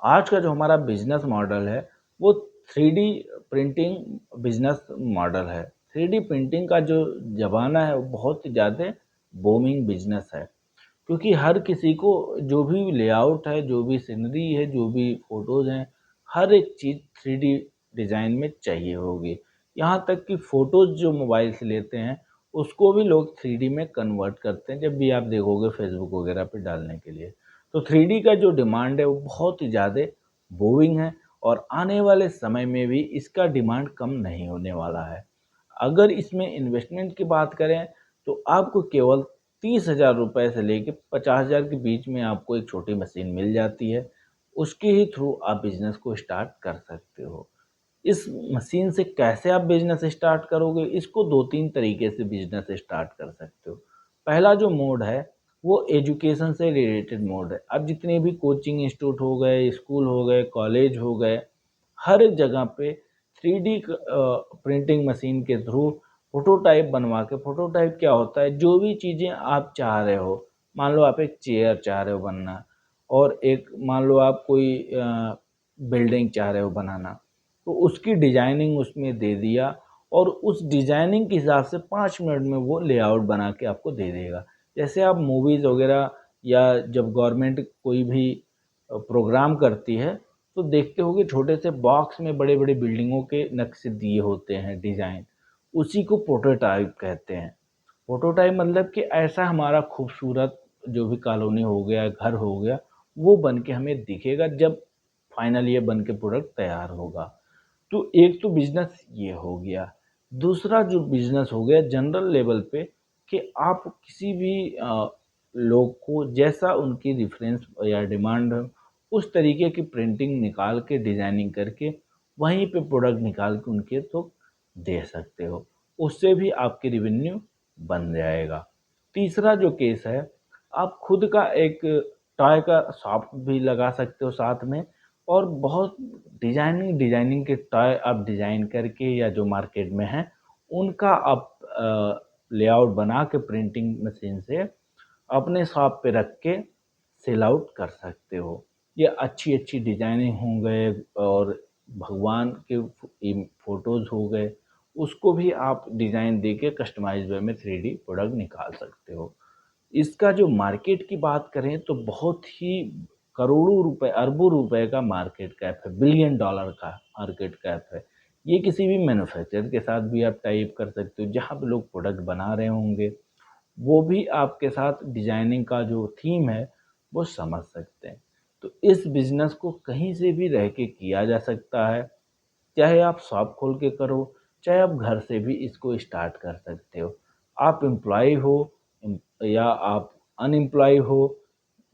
आज का जो हमारा बिजनेस मॉडल है वो 3D प्रिंटिंग बिजनेस मॉडल है। 3D प्रिंटिंग का जो ज़माना है वो बहुत ही ज़्यादा बूमिंग बिजनेस है, क्योंकि हर किसी को जो भी लेआउट है, जो भी सीनरी है, जो भी फ़ोटोज़ हैं, हर एक चीज़ 3D डिज़ाइन में चाहिए होगी। यहाँ तक कि फ़ोटोज़ जो मोबाइल से लेते हैं, उसको भी लोग 3D में कन्वर्ट करते हैं, जब भी आप देखोगे फ़ेसबुक वगैरह पे डालने के लिए। तो 3D का जो डिमांड है, वो बहुत ही ज़्यादा बूमिंग है और आने वाले समय में भी इसका डिमांड कम नहीं होने वाला है। अगर इसमें इन्वेस्टमेंट की बात करें, तो आपको केवल 30,000 रुपये से लेके 50,000 के बीच में आपको एक छोटी मशीन मिल जाती है। उसके ही थ्रू आप बिज़नेस को स्टार्ट कर सकते हो। इस मशीन से कैसे आप बिज़नेस स्टार्ट करोगे, इसको 2-3 तरीके से बिज़नेस स्टार्ट कर सकते हो। पहला जो मोड है, वो एजुकेशन से रिलेटेड मोड है। अब जितने भी कोचिंग इंस्टीट्यूट हो गए, स्कूल हो गए, कॉलेज हो गए, हर एक जगह पे 3D प्रिंटिंग मशीन के थ्रू प्रोटोटाइप बनवा के, प्रोटोटाइप क्या होता है, जो भी चीज़ें आप चाह रहे हो, मान लो आप एक चेयर चाह रहे हो बनना, और एक मान लो आप कोई बिल्डिंग चाह रहे हो बनाना, तो उसकी डिजाइनिंग उसमें दे दिया और उस डिजाइनिंग के हिसाब से 5 मिनट में वो लेआउट बना के आपको दे देगा। जैसे आप मूवीज़ वगैरह या जब गवर्नमेंट कोई भी प्रोग्राम करती है, तो देखते होगे छोटे से बॉक्स में बड़े बड़े बिल्डिंगों के नक्शे दिए होते हैं, डिज़ाइन, उसी को प्रोटोटाइप कहते हैं। प्रोटोटाइप मतलब कि ऐसा हमारा खूबसूरत जो भी कॉलोनी हो गया, घर हो गया, वो बन के हमें दिखेगा जब फाइनल ये बन के प्रोडक्ट तैयार होगा। तो एक तो बिजनेस ये हो गया। दूसरा जो बिजनेस हो गया जनरल लेवल पे, कि आप किसी भी लोग को जैसा उनकी रेफरेंस या डिमांड है, उस तरीके की प्रिंटिंग निकाल के डिजाइनिंग करके वहीं पे प्रोडक्ट निकाल के उनके तो दे सकते हो। उससे भी आपकी रेवेन्यू बन जाएगा। तीसरा जो केस है, आप खुद का एक टॉय का शॉप भी लगा सकते हो साथ में, और बहुत डिजाइनिंग डिजाइनिंग के टॉय आप डिजाइन करके या जो मार्केट में हैं, उनका आप लेआउट बना के प्रिंटिंग मशीन से अपने शॉप पे रख के सेल आउट कर सकते हो। ये अच्छी अच्छी डिजाइनिंग हो गए, और भगवान के फोटोज़ हो गए, उसको भी आप डिज़ाइन दे के कस्टमाइज वे में 3D प्रोडक्ट निकाल सकते हो। इसका जो मार्केट की बात करें तो बहुत ही करोड़ों रुपए, अरबों रुपए का मार्केट कैप है, बिलियन डॉलर का मार्केट कैप है। ये किसी भी मैन्युफैक्चरर के साथ भी आप टाइप कर सकते हो, जहाँ पे लोग प्रोडक्ट बना रहे होंगे, वो भी आपके साथ डिजाइनिंग का जो थीम है वो समझ सकते हैं। तो इस बिजनेस को कहीं से भी रह के किया जा सकता है, चाहे आप शॉप खोल के करो, चाहे आप घर से भी इसको स्टार्ट कर सकते हो। आप एम्प्लॉय हो, या आप अनएम्प्लॉय हो,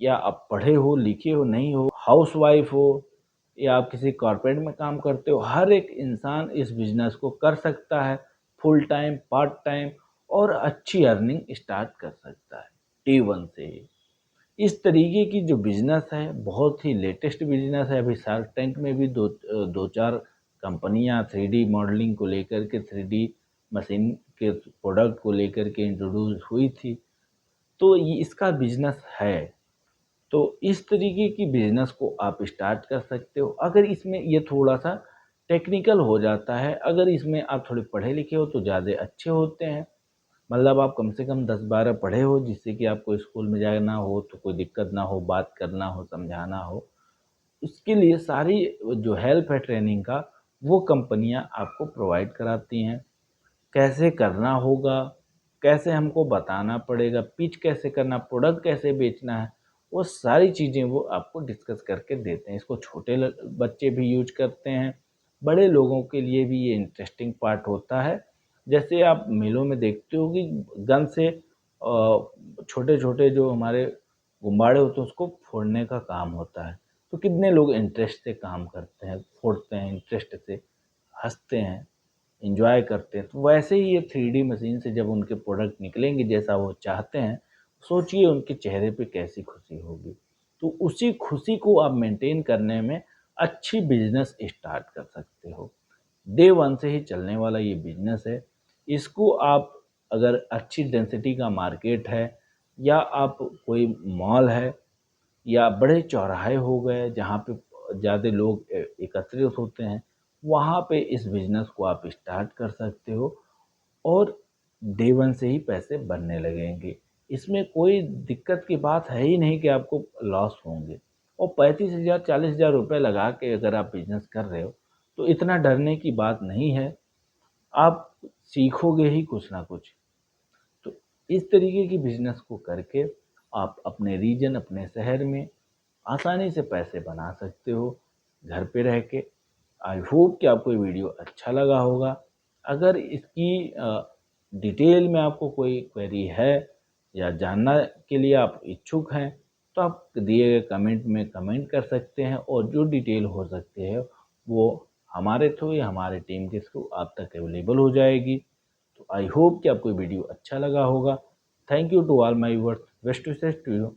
या आप पढ़े हो, लिखे हो, नहीं हो, हाउसवाइफ हो, या आप किसी कॉर्पोरेट में काम करते हो, हर एक इंसान इस बिजनेस को कर सकता है, फुल टाइम, पार्ट टाइम, और अच्छी अर्निंग स्टार्ट कर सकता है डे वन से ही। इस तरीके की जो बिजनेस है, बहुत ही लेटेस्ट बिजनेस है। अभी शार्क टैंक में भी दो चार कंपनियां 3D मॉडलिंग को लेकर के, 3D मशीन के प्रोडक्ट को लेकर के इंट्रोड्यूस हुई थी। तो ये इसका बिजनेस है। तो इस तरीके की बिजनेस को आप स्टार्ट कर सकते हो। अगर इसमें ये थोड़ा सा टेक्निकल हो जाता है, अगर इसमें आप थोड़े पढ़े लिखे हो तो ज़्यादा अच्छे होते हैं। मतलब आप कम से कम 10-12 पढ़े हो, जिससे कि आपको स्कूल में जाना हो तो कोई दिक्कत ना हो, बात करना हो, समझाना हो। उसके लिए सारी जो हेल्प है ट्रेनिंग का, वो कंपनियां आपको प्रोवाइड कराती हैं। कैसे करना होगा, कैसे हमको बताना पड़ेगा, पिच कैसे करना, प्रोडक्ट कैसे बेचना है, वो सारी चीज़ें वो आपको डिस्कस करके देते हैं। इसको छोटे बच्चे भी यूज करते हैं, बड़े लोगों के लिए भी ये इंटरेस्टिंग पार्ट होता है। जैसे आप मेलों में देखते हो कि गन से छोटे छोटे जो हमारे गुब्बारे होते हैं उसको फोड़ने का काम होता है, तो कितने लोग इंटरेस्ट से काम करते हैं, फोड़ते हैं इंटरेस्ट से, हंसते हैं, एंजॉय करते हैं। तो वैसे ही ये 3D मशीन से जब उनके प्रोडक्ट निकलेंगे जैसा वो चाहते हैं, सोचिए उनके चेहरे पे कैसी खुशी होगी। तो उसी खुशी को आप मेंटेन करने में अच्छी बिजनेस स्टार्ट कर सकते हो। डे वन से ही चलने वाला ये बिजनेस है। इसको आप, अगर अच्छी डेंसिटी का मार्केट है, या आप कोई मॉल है, या बड़े चौराहे हो गए जहाँ पे ज़्यादा लोग एकत्रित होते हैं, वहाँ पे इस बिज़नेस को आप स्टार्ट कर सकते हो और डे वन से ही पैसे बनने लगेंगे। इसमें कोई दिक्कत की बात है ही नहीं कि आपको लॉस होंगे। और 35,000 40,000 रुपए लगा के अगर आप बिज़नेस कर रहे हो, तो इतना डरने की बात नहीं है। आप सीखोगे ही कुछ ना कुछ। तो इस तरीके की बिज़नेस को करके आप अपने रीजन, अपने शहर में आसानी से पैसे बना सकते हो घर पे रह के। आई होप कि आपको ये वीडियो अच्छा लगा होगा। अगर इसकी डिटेल में आपको कोई क्वेरी है या जानना के लिए आप इच्छुक हैं, तो आप दिए गए कमेंट में कमेंट कर सकते हैं और जो डिटेल हो सकती है वो हमारे थ्रू या हमारे टीम के थ्रू आप तक अवेलेबल हो जाएगी। तो आई होप कि आपको वीडियो अच्छा लगा होगा। Thank you to all my viewers. Best wishes to you.